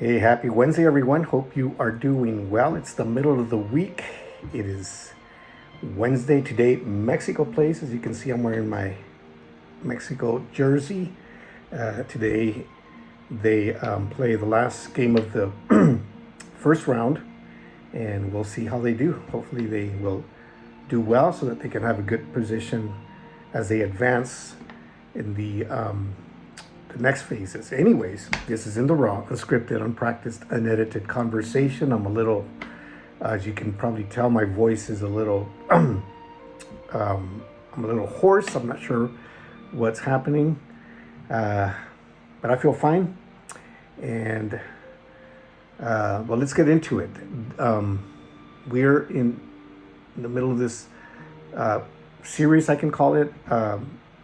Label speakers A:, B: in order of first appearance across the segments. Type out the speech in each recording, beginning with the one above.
A: Hey, happy Wednesday, everyone. Hope you are doing well. It's the middle of the week. It is Wednesday today, Mexico place. As you can see, I'm wearing my Mexico jersey. Today, they play the last game of the first round, and we'll see how they do. Hopefully, they will do well so that they can have a good position as they advance in the next phases. Anyways, this is in the raw, unscripted, unpracticed, unedited conversation. I'm a little, as you can probably tell, my voice is a little, I'm a little hoarse. I'm not sure what's happening, but I feel fine. And well, let's get into it. We're in the middle of this series, I can call it.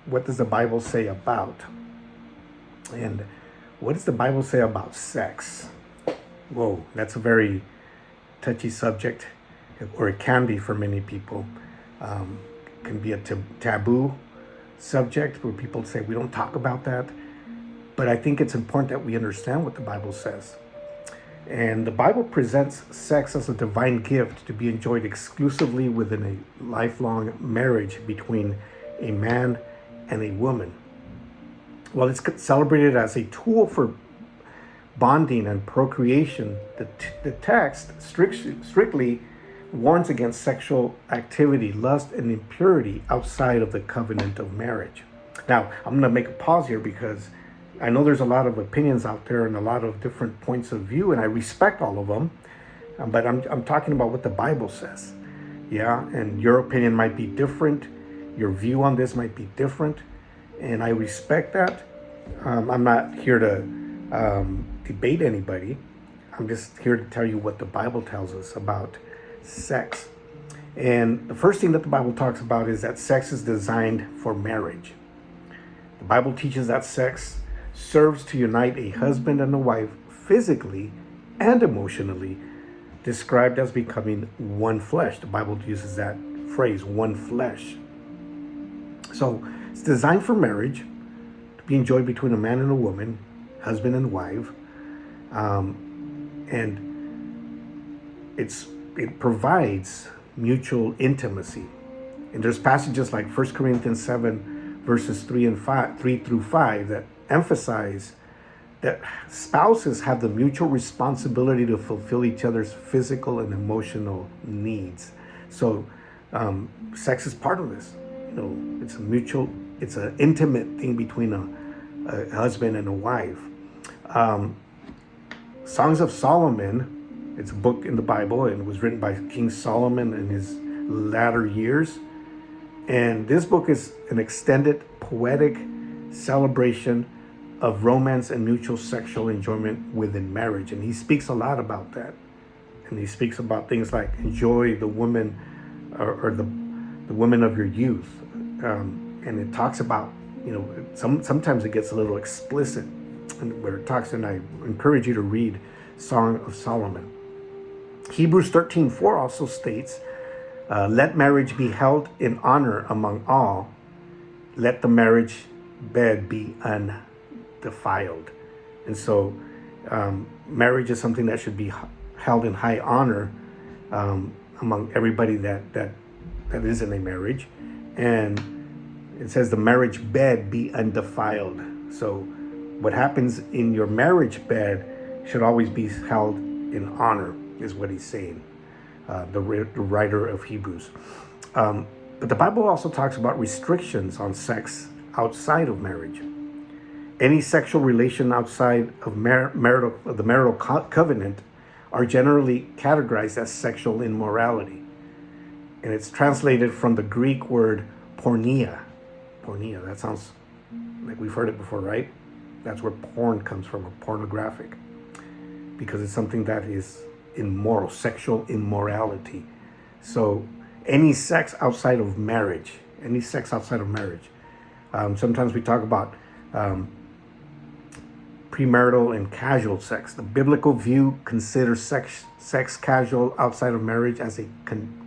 A: What does the Bible say about? And what does the Bible say about sex? Whoa, that's a very touchy subject, or it can be for many people. It can be a taboo subject where people say we don't talk about that. But I think it's important that we understand what the Bible says. And the Bible presents sex as a divine gift to be enjoyed exclusively within a lifelong marriage between a man and a woman. Well, it's celebrated as a tool for bonding and procreation. The text strictly warns against sexual activity, lust, and impurity outside of the covenant of marriage. Now, I'm going to make a pause here because I know there's a lot of opinions out there and a lot of different points of view, and I respect all of them. But I'm talking about what the Bible says. Yeah, and your opinion might be different. Your view on this might be different. And I respect that. I'm not here to debate anybody. I'm just here to tell you what the Bible tells us about sex. And the first thing that the Bible talks about is that sex is designed for marriage. The Bible teaches that sex serves to unite a husband and a wife physically and emotionally, described as becoming one flesh. The Bible uses that phrase, one flesh. So it's designed for marriage, to be enjoyed between a man and a woman, husband and wife, and it provides mutual intimacy. And there's passages like 1 Corinthians 7, verses 3 through 5 that emphasize that spouses have the mutual responsibility to fulfill each other's physical and emotional needs. So sex is part of this. It's an intimate thing between a husband and a wife. Songs of Solomon, it's a book in the Bible, and it was written by King Solomon in his latter years. And this book is an extended poetic celebration of romance and mutual sexual enjoyment within marriage. And he speaks a lot about that. And he speaks about things like enjoy the woman or the woman of your youth. And it talks about, sometimes it gets a little explicit, and where it talks, and I encourage you to read Song of Solomon. Hebrews 13:4 also states, let marriage be held in honor among all. Let the marriage bed be undefiled. And so marriage is something that should be held in high honor among everybody that is in a marriage. And it says the marriage bed be undefiled. So what happens in your marriage bed should always be held in honor, is what he's saying, the writer of Hebrews. But the Bible also talks about restrictions on sex outside of marriage. Any sexual relation outside of the marital covenant are generally categorized as sexual immorality. And it's translated from the Greek word porneia. Porneia, that sounds like we've heard it before, right? That's where porn comes from, or pornographic, because it's something that is immoral, sexual immorality. So any sex outside of marriage, sometimes we talk about premarital and casual sex. The biblical view considers sex casual outside of marriage as a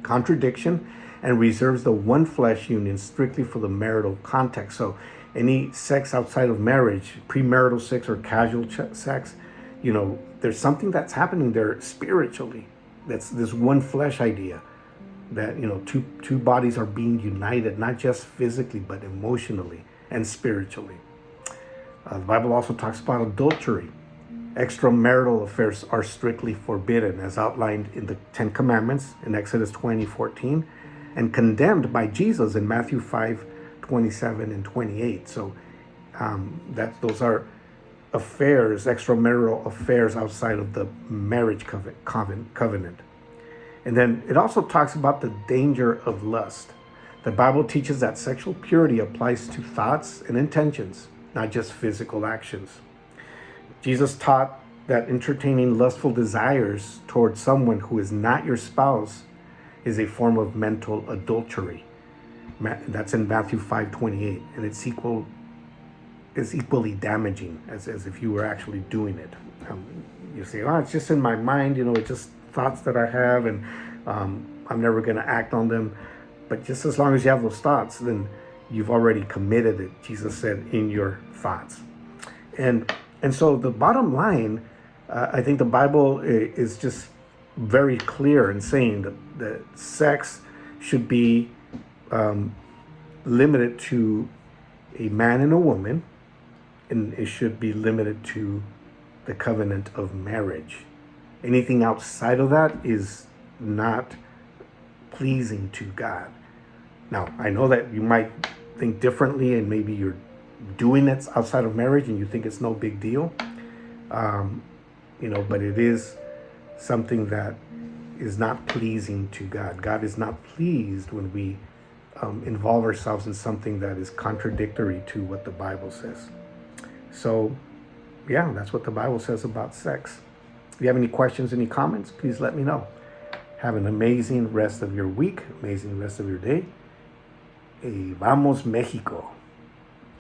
A: contradiction and reserves the one flesh union strictly for the marital context. So any sex outside of marriage, premarital sex or casual sex, there's something that's happening there spiritually. That's this one flesh idea that, two bodies are being united, not just physically, but emotionally and spiritually. The Bible also talks about adultery. Extramarital affairs are strictly forbidden, as outlined in the Ten Commandments in Exodus 20:14, and condemned by Jesus in Matthew 5:27 and 28. So those are affairs, extramarital affairs outside of the marriage covenant. And then it also talks about the danger of lust. The Bible teaches that sexual purity applies to thoughts and intentions, not just physical actions. Jesus taught that entertaining lustful desires towards someone who is not your spouse is a form of mental adultery. That's in Matthew 5:28, and it's equally damaging as if you were actually doing it. You say, oh, it's just in my mind, it's just thoughts that I have, and I'm never going to act on them. But just as long as you have those thoughts, then you've already committed it, Jesus said, in your thoughts. And so the bottom line, I think the Bible is just very clear in saying that sex should be limited to a man and a woman, and it should be limited to the covenant of marriage. Anything outside of that is not pleasing to God. Now, I know that you might think differently, and maybe you're doing it outside of marriage and you think it's no big deal, but it is something that is not pleasing to God. God is not pleased when we involve ourselves in something that is contradictory to what the Bible says. So, yeah, that's what the Bible says about sex. If you have any questions, any comments, please let me know. Have an amazing rest of your week, amazing rest of your day. Y vamos, México.